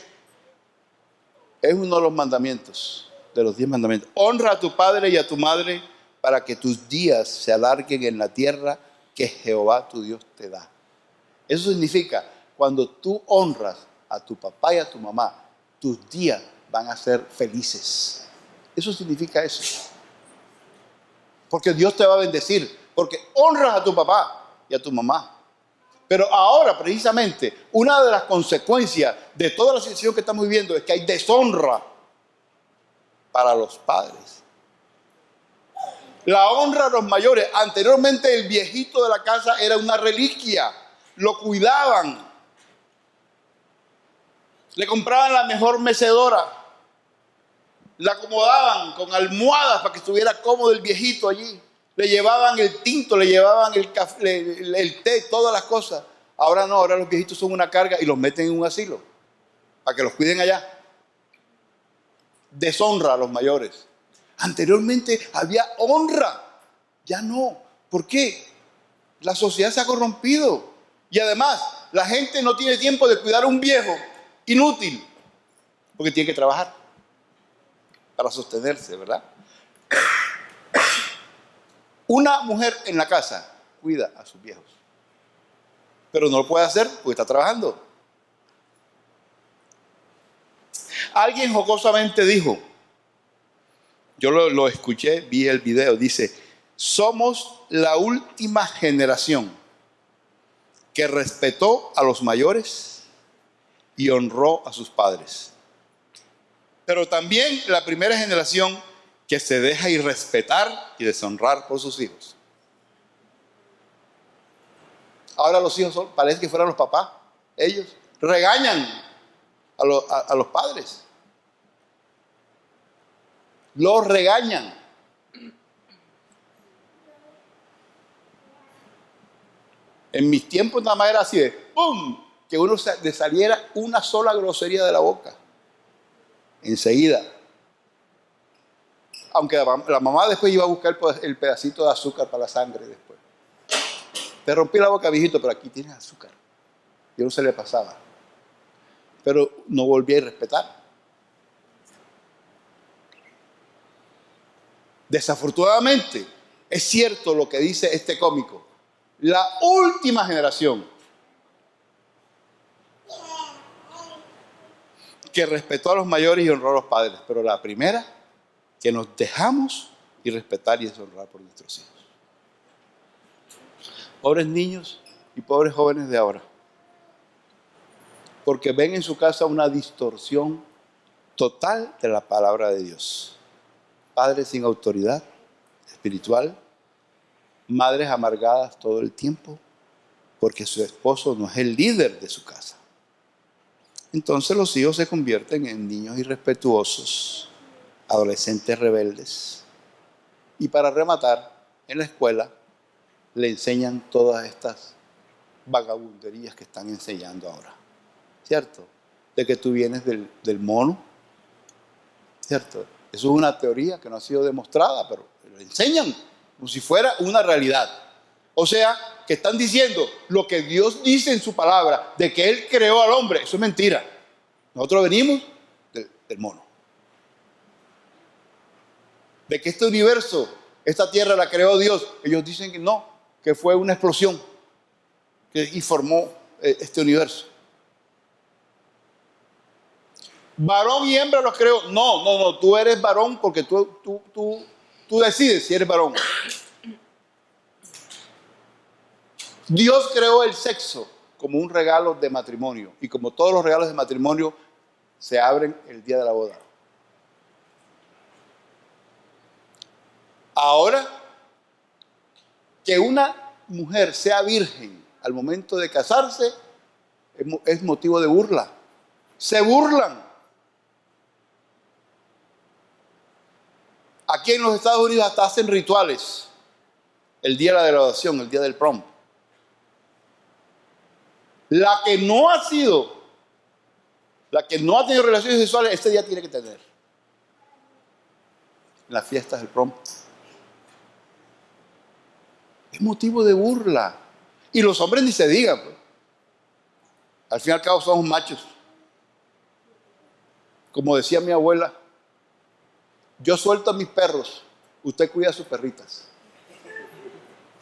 es uno de los mandamientos, de los 10 mandamientos. Honra a tu padre y a tu madre para que tus días se alarguen en la tierra que Jehová tu Dios te da. Eso significa, cuando tú honras a tu papá y a tu mamá, tus días van a ser felices. Eso significa eso. Porque Dios te va a bendecir, porque honras a tu papá y a tu mamá. Pero ahora, precisamente, una de las consecuencias de toda la situación que estamos viviendo es que hay deshonra para los padres. La honra a los mayores. Anteriormente el viejito de la casa era una reliquia. Lo cuidaban. Le compraban la mejor mecedora. La acomodaban con almohadas para que estuviera cómodo el viejito allí. Le llevaban el tinto, le llevaban el café, el té, todas las cosas. Ahora no, ahora los viejitos son una carga y los meten en un asilo para que los cuiden allá. Deshonra a los mayores. Anteriormente había honra, ya no. ¿Por qué? La sociedad se ha corrompido. Y además, la gente no tiene tiempo de cuidar a un viejo inútil, porque tiene que trabajar para sostenerse, ¿verdad? Una mujer en la casa cuida a sus viejos, pero no lo puede hacer porque está trabajando. Alguien jocosamente dijo, yo lo escuché, vi el video, dice, somos la última generación que respetó a los mayores y honró a sus padres. Pero también la primera generación que se deja irrespetar y deshonrar por sus hijos. Ahora los hijos parece que fueran los papás. Ellos regañan a los padres. Los regañan. En mis tiempos nada más era así de ¡pum! Que uno le saliera una sola grosería de la boca. Enseguida. Aunque la mamá después iba a buscar el pedacito de azúcar para la sangre después. te rompí la boca, viejito, pero aquí tienes azúcar. Y no se le pasaba. Pero no volvía a respetar. Desafortunadamente, es cierto lo que dice este cómico. La última generación que respetó a los mayores y honró a los padres, pero la primera que nos dejamos y respetar y deshonrar por nuestros hijos. Pobres niños y pobres jóvenes de ahora, porque ven en su casa una distorsión total de la palabra de Dios. Padres sin autoridad espiritual, madres amargadas todo el tiempo, porque su esposo no es el líder de su casa. Entonces los hijos se convierten en niños irrespetuosos, adolescentes rebeldes. Y para rematar, en la escuela le enseñan todas estas vagabunderías que están enseñando ahora. ¿Cierto? De que tú vienes del mono. ¿Cierto? Eso es una teoría que no ha sido demostrada, pero lo enseñan como si fuera una realidad. O sea, que están diciendo lo que Dios dice en su palabra, de que Él creó al hombre. Eso es mentira. Nosotros venimos del mono. De que este universo, esta tierra la creó Dios. Ellos dicen que no, que fue una explosión y formó este universo. Varón y hembra los creó. No, tú eres varón porque tú decides si eres varón. Dios creó el sexo como un regalo de matrimonio. Y como todos los regalos de matrimonio, se abren el día de la boda. Ahora, que una mujer sea virgen al momento de casarse es motivo de burla. Se burlan. Aquí en los Estados Unidos hasta hacen rituales. El día de la graduación, el día del prom. La que no ha tenido relaciones sexuales, este día tiene que tener. En las fiestas del prom. Es motivo de burla. Y los hombres ni se digan, pues. Al fin y al cabo somos machos. Como decía mi abuela, yo suelto a mis perros, usted cuida a sus perritas.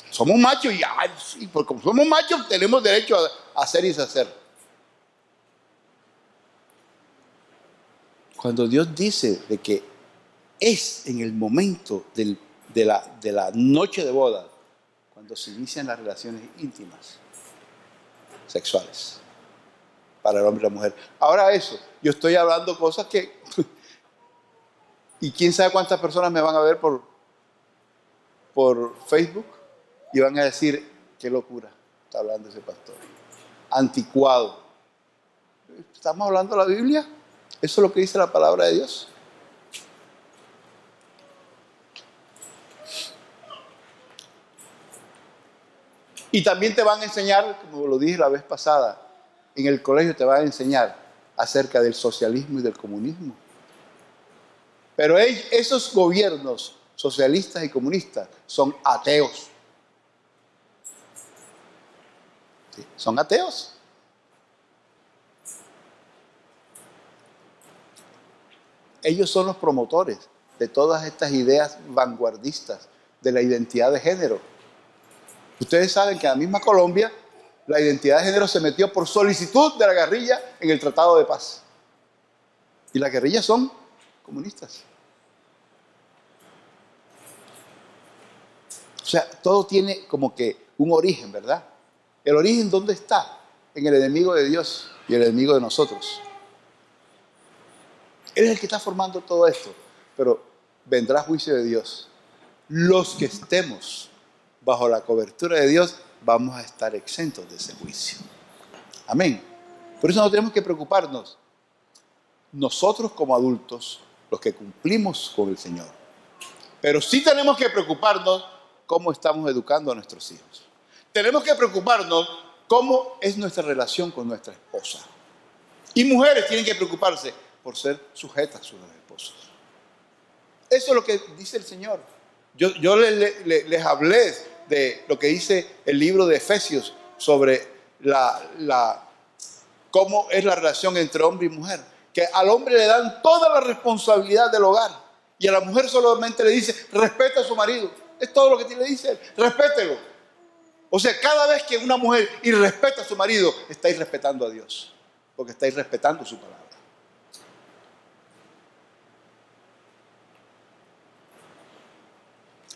Somos machos y porque como somos machos tenemos derecho a hacer y deshacer. Cuando Dios dice de que es en el momento de la noche de boda cuando se inician las relaciones íntimas, sexuales, para el hombre y la mujer. Ahora eso, yo estoy hablando cosas que... y quién sabe cuántas personas me van a ver por Facebook y van a decir, qué locura está hablando ese pastor. Anticuado. ¿Estamos hablando de la Biblia? ¿Eso es lo que dice la palabra de Dios? Y también te van a enseñar, como lo dije la vez pasada, en el colegio te van a enseñar acerca del socialismo y del comunismo. Pero esos gobiernos socialistas y comunistas son ateos. ¿Sí? Son ateos. Ellos son los promotores de todas estas ideas vanguardistas de la identidad de género. Ustedes saben que en la misma Colombia la identidad de género se metió por solicitud de la guerrilla en el Tratado de Paz. Y las guerrillas son comunistas. O sea, todo tiene como que un origen, ¿verdad? ¿El origen dónde está? En el enemigo de Dios y el enemigo de nosotros. Él es el que está formando todo esto. Pero vendrá juicio de Dios. Los que estemos bajo la cobertura de Dios vamos a estar exentos de ese juicio. Amén. Por eso no tenemos que preocuparnos. Nosotros como adultos, los que cumplimos con el Señor. Pero sí tenemos que preocuparnos cómo estamos educando a nuestros hijos. Tenemos que preocuparnos cómo es nuestra relación con nuestra esposa. Y mujeres tienen que preocuparse por ser sujetas a sus esposos. Eso es lo que dice el Señor. Yo les hablé de lo que dice el libro de Efesios sobre cómo es la relación entre hombre y mujer. Que al hombre le dan toda la responsabilidad del hogar y a la mujer solamente le dice, respeta a su marido. Es todo lo que le dice él, respételo. O sea, cada vez que una mujer irrespeta a su marido, está irrespetando a Dios, porque está irrespetando su palabra.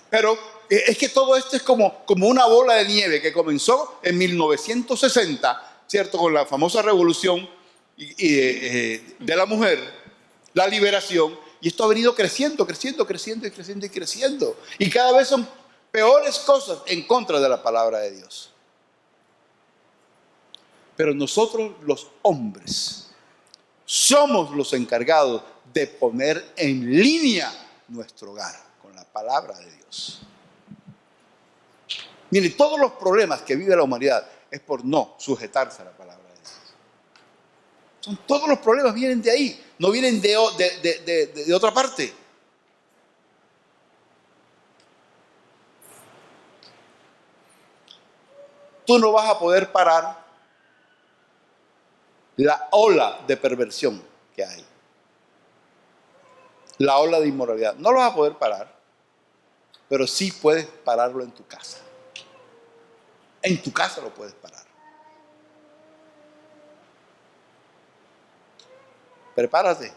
Pero es que todo esto es como una bola de nieve que comenzó en 1960, ¿cierto? Con la famosa revolución de la mujer, la liberación, y esto ha venido creciendo, creciendo, creciendo y creciendo y creciendo. Y cada vez son peores cosas en contra de la palabra de Dios. Pero nosotros los hombres somos los encargados de poner en línea nuestro hogar con la palabra de Dios. Mire, todos los problemas que vive la humanidad es por no sujetarse a la palabra de Dios. Todos los problemas vienen de ahí, no vienen de otra parte. Tú no vas a poder parar la ola de perversión que hay. La ola de inmoralidad. No lo vas a poder parar, pero sí puedes pararlo en tu casa. En tu casa lo puedes parar. Prepárate,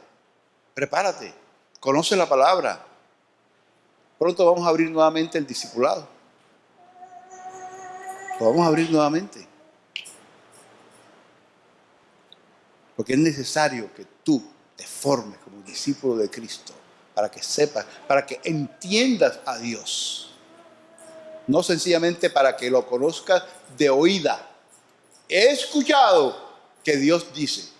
prepárate. Conoce la palabra. Pronto vamos a abrir nuevamente el discipulado. Lo vamos a abrir nuevamente. Porque es necesario que tú te formes como discípulo de Cristo para que sepas, para que entiendas a Dios. No sencillamente para que lo conozcas de oída. He escuchado que Dios dice.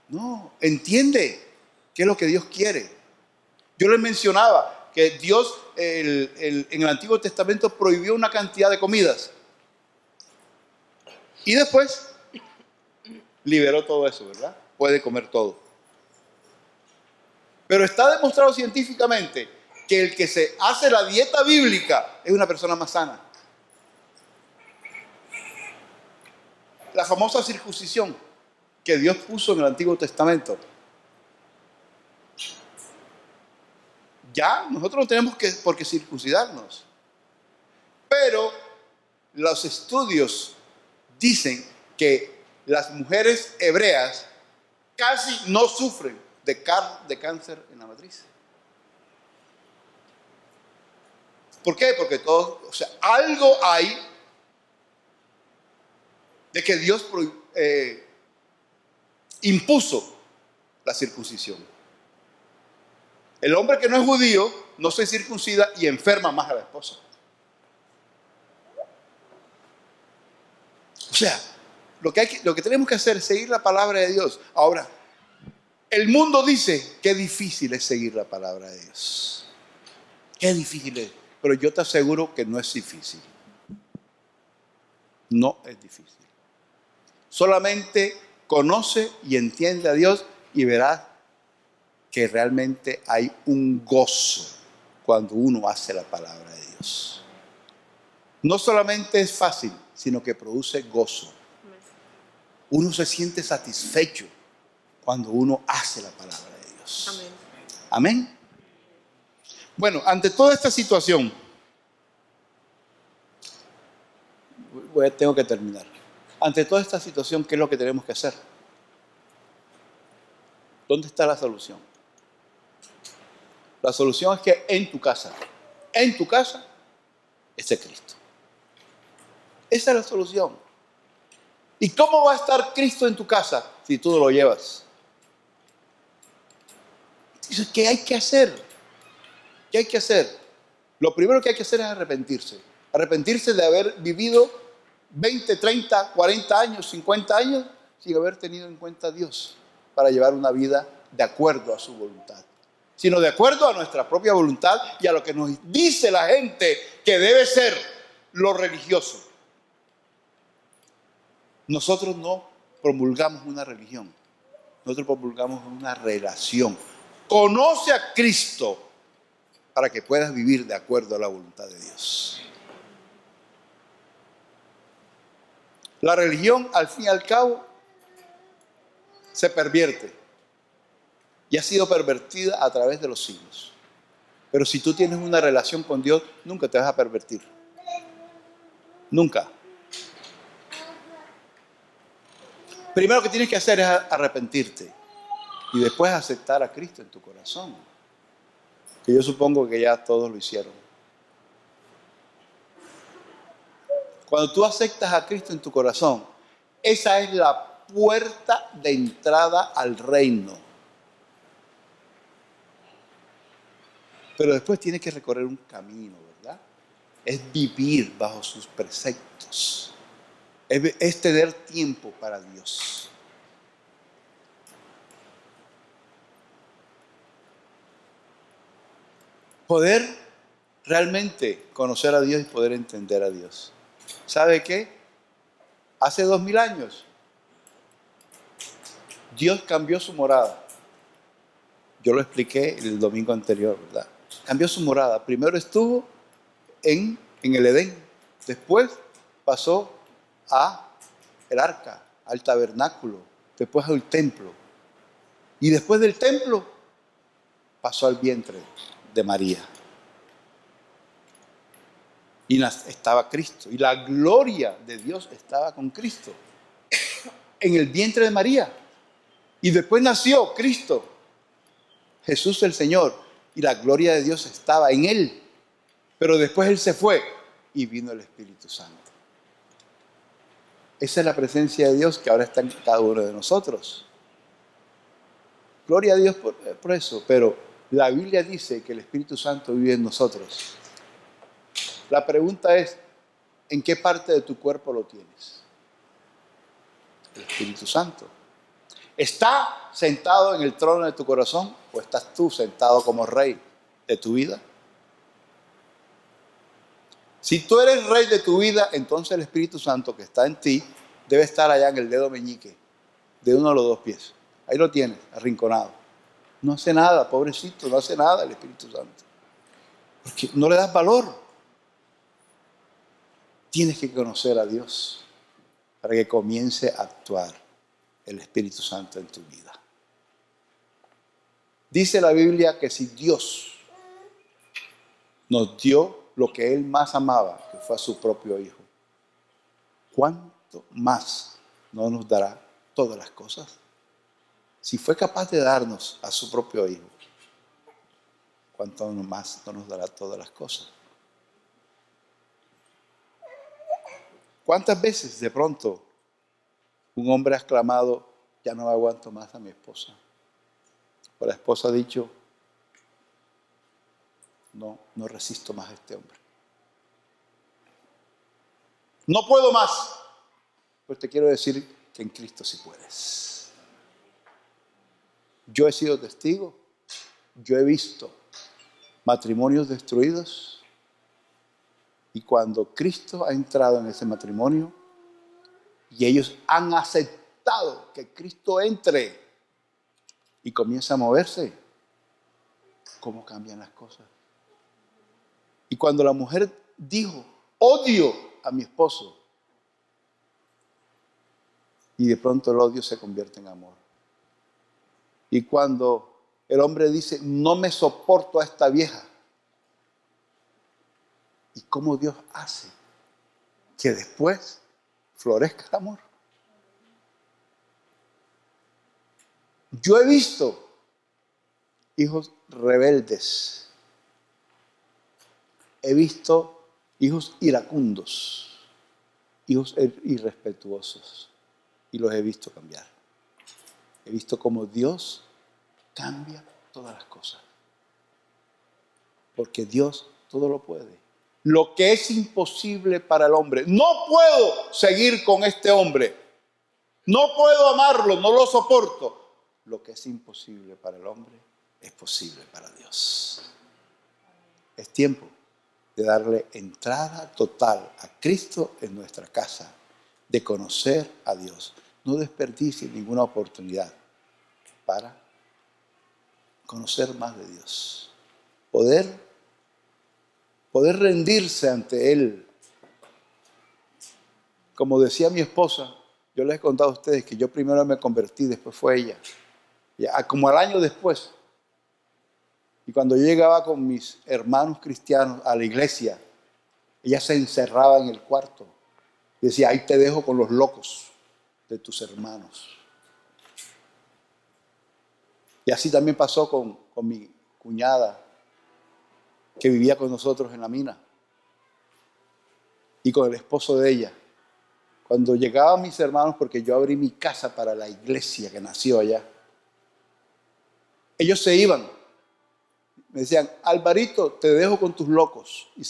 No, entiende qué es lo que Dios quiere. Yo les mencionaba que Dios en el Antiguo Testamento prohibió una cantidad de comidas. Y después liberó todo eso, ¿verdad? Puede comer todo. Pero está demostrado científicamente que el que se hace la dieta bíblica es una persona más sana. La famosa circuncisión que Dios puso en el Antiguo Testamento. Ya nosotros no tenemos por qué circuncidarnos. Pero los estudios dicen que las mujeres hebreas casi no sufren de cáncer en la matriz. ¿Por qué? Porque algo hay de que Dios impuso la circuncisión. El hombre que no es judío no se circuncida y enferma más a la esposa. O sea, lo que tenemos que hacer es seguir la palabra de Dios. Ahora, el mundo dice que difícil es seguir la palabra de Dios. Qué difícil es. Pero yo te aseguro que no es difícil. No es difícil. Solamente conoce y entiende a Dios y verás que realmente hay un gozo cuando uno hace la palabra de Dios. No solamente es fácil, sino que produce gozo. Uno se siente satisfecho cuando uno hace la palabra de Dios. Amén. Amén. Bueno, ante toda esta situación, tengo que terminar. Ante toda esta situación, ¿qué es lo que tenemos que hacer? ¿Dónde está la solución? La solución es que en tu casa esté Cristo. Esa es la solución. ¿Y cómo va a estar Cristo en tu casa si tú no lo llevas? Entonces, ¿qué hay que hacer? ¿Qué hay que hacer? Lo primero que hay que hacer es arrepentirse. Arrepentirse de haber vivido 20, 30, 40 años, 50 años sin haber tenido en cuenta a Dios para llevar una vida de acuerdo a su voluntad, sino de acuerdo a nuestra propia voluntad y a lo que nos dice la gente que debe ser lo religioso. Nosotros no promulgamos una religión, nosotros promulgamos una relación. Conoce a Cristo para que puedas vivir de acuerdo a la voluntad de Dios. La religión, al fin y al cabo, se pervierte y ha sido pervertida a través de los siglos. Pero si tú tienes una relación con Dios, nunca te vas a pervertir. Nunca. Primero que tienes que hacer es arrepentirte y después aceptar a Cristo en tu corazón. Que yo supongo que ya todos lo hicieron. Cuando tú aceptas a Cristo en tu corazón, esa es la puerta de entrada al reino. Pero después tienes que recorrer un camino, ¿verdad? Es vivir bajo sus preceptos. Es tener tiempo para Dios. Poder realmente conocer a Dios y poder entender a Dios. ¿Sabe qué? Hace 2000 años, Dios cambió su morada. Yo lo expliqué el domingo anterior, ¿verdad? Cambió su morada. Primero estuvo en el Edén. Después pasó a el arca, al tabernáculo. Después al templo. Y después del templo pasó al vientre de María. Y estaba Cristo. Y la gloria de Dios estaba con Cristo. En el vientre de María. Y después nació Cristo, Jesús el Señor. Y la gloria de Dios estaba en Él. Pero después Él se fue y vino el Espíritu Santo. Esa es la presencia de Dios que ahora está en cada uno de nosotros. Gloria a Dios por eso. Pero la Biblia dice que el Espíritu Santo vive en nosotros. La pregunta es, ¿en qué parte de tu cuerpo lo tienes? El Espíritu Santo. ¿Está sentado en el trono de tu corazón o estás tú sentado como rey de tu vida? Si tú eres rey de tu vida, entonces el Espíritu Santo que está en ti debe estar allá en el dedo meñique de uno de los dos pies. Ahí lo tienes, arrinconado. No hace nada, pobrecito, no hace nada el Espíritu Santo. Porque no le das valor. Tienes que conocer a Dios para que comience a actuar el Espíritu Santo en tu vida. Dice la Biblia que si Dios nos dio lo que Él más amaba, que fue a su propio Hijo, ¿cuánto más no nos dará todas las cosas? Si fue capaz de darnos a su propio Hijo, ¿cuánto más no nos dará todas las cosas? ¿Cuántas veces de pronto un hombre ha exclamado, ya no aguanto más a mi esposa? O la esposa ha dicho, no resisto más a este hombre. No puedo más. Pues te quiero decir que en Cristo sí puedes. Yo he sido testigo, yo he visto matrimonios destruidos y cuando Cristo ha entrado en ese matrimonio y ellos han aceptado que Cristo entre y comienza a moverse, ¿cómo cambian las cosas? Y cuando la mujer dijo, odio a mi esposo, y de pronto el odio se convierte en amor. Y cuando el hombre dice, no me soporto a esta vieja, ¿y cómo Dios hace que después florezca el amor? Yo he visto hijos rebeldes, he visto hijos iracundos, hijos irrespetuosos, y los he visto cambiar. He visto cómo Dios cambia todas las cosas, porque Dios todo lo puede. Lo que es imposible para el hombre, no puedo seguir con este hombre, no puedo amarlo, no lo soporto. Lo que es imposible para el hombre es posible para Dios. Es tiempo de darle entrada total a Cristo en nuestra casa, de conocer a Dios. No desperdicie ninguna oportunidad para conocer más de Dios. Poder rendirse ante Él Como decía mi esposa, yo les he contado a ustedes que yo primero me convertí, después fue ella. Ya, como al año después. Y cuando yo llegaba con mis hermanos cristianos a la iglesia, ella se encerraba en el cuarto y decía, ahí te dejo con los locos de tus hermanos. Y así también pasó con mi cuñada, que vivía con nosotros en la mina, y con el esposo de ella. Cuando llegaban mis hermanos, porque yo abrí mi casa para la iglesia que nació allá, ellos se iban. Me decían, Alvarito, te dejo con tus locos. Y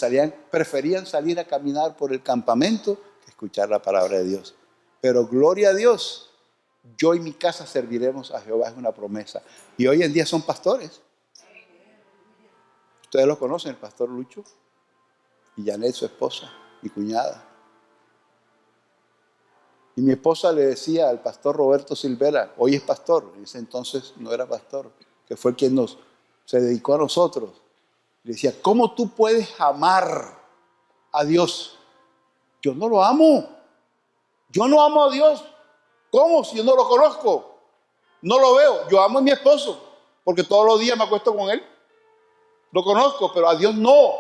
preferían salir a caminar por el campamento que escuchar la palabra de Dios. Pero gloria a Dios, yo y mi casa serviremos a Jehová, es una promesa. Y hoy en día son pastores. Ustedes lo conocen, el pastor Lucho y Janet, su esposa, mi cuñada. Y mi esposa le decía al pastor Roberto Silvera, hoy es pastor, en ese entonces no era pastor, que fue quien se dedicó a nosotros. Le decía, ¿cómo tú puedes amar a Dios? Yo no lo amo. Yo no amo a Dios. ¿Cómo? Si yo no lo conozco. No lo veo. Yo amo a mi esposo, porque todos los días me acuesto con él. Lo conozco, pero a Dios no.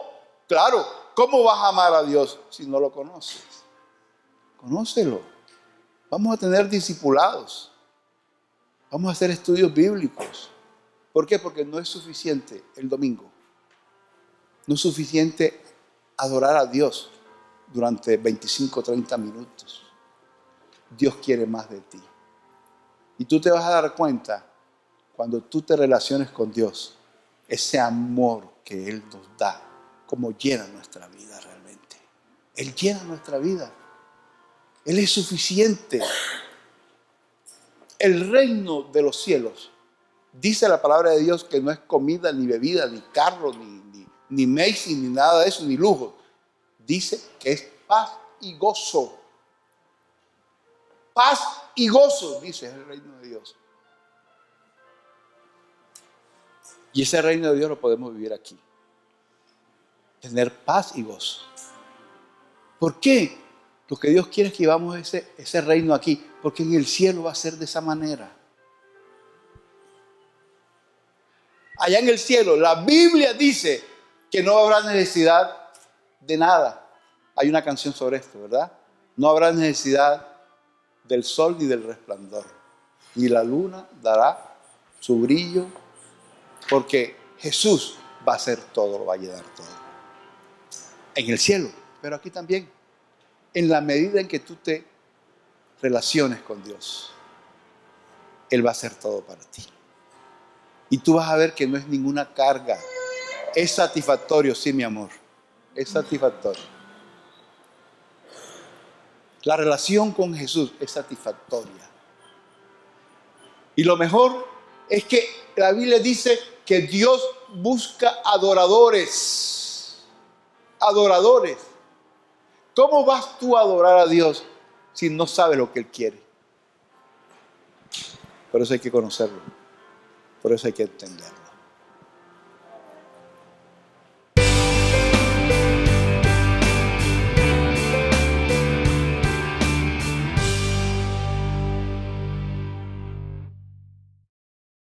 Claro, ¿cómo vas a amar a Dios si no lo conoces? Conócelo. Vamos a tener discipulados. Vamos a hacer estudios bíblicos. ¿Por qué? Porque no es suficiente el domingo. No es suficiente adorar a Dios durante 25 o 30 minutos. Dios quiere más de ti. Y tú te vas a dar cuenta cuando tú te relaciones con Dios, ese amor que Él nos da, como llena nuestra vida realmente. Él llena nuestra vida. Él es suficiente. El reino de los cielos, dice la palabra de Dios, que no es comida, ni bebida, ni carro, ni Macy's, ni nada de eso, ni lujo. Dice que es paz y gozo. Paz y gozo, dice, es el reino de Dios. Y ese reino de Dios lo podemos vivir aquí. Tener paz y gozo. ¿Por qué? Lo que Dios quiere es que vivamos ese reino aquí, porque en el cielo va a ser de esa manera. Allá en el cielo, la Biblia dice que no habrá necesidad de nada. Hay una canción sobre esto, ¿verdad? No habrá necesidad del sol ni del resplandor. Ni la luna dará su brillo, porque Jesús va a hacer todo, lo va a llenar todo. En el cielo, pero aquí también. En la medida en que tú te relaciones con Dios, Él va a hacer todo para ti. Y tú vas a ver que no es ninguna carga. Es satisfactorio, sí, mi amor. Es satisfactorio. La relación con Jesús es satisfactoria. Y lo mejor es que la Biblia dice que Dios busca adoradores. Adoradores. ¿Cómo vas tú a adorar a Dios si no sabes lo que Él quiere? Por eso hay que conocerlo. Por eso hay que entenderlo.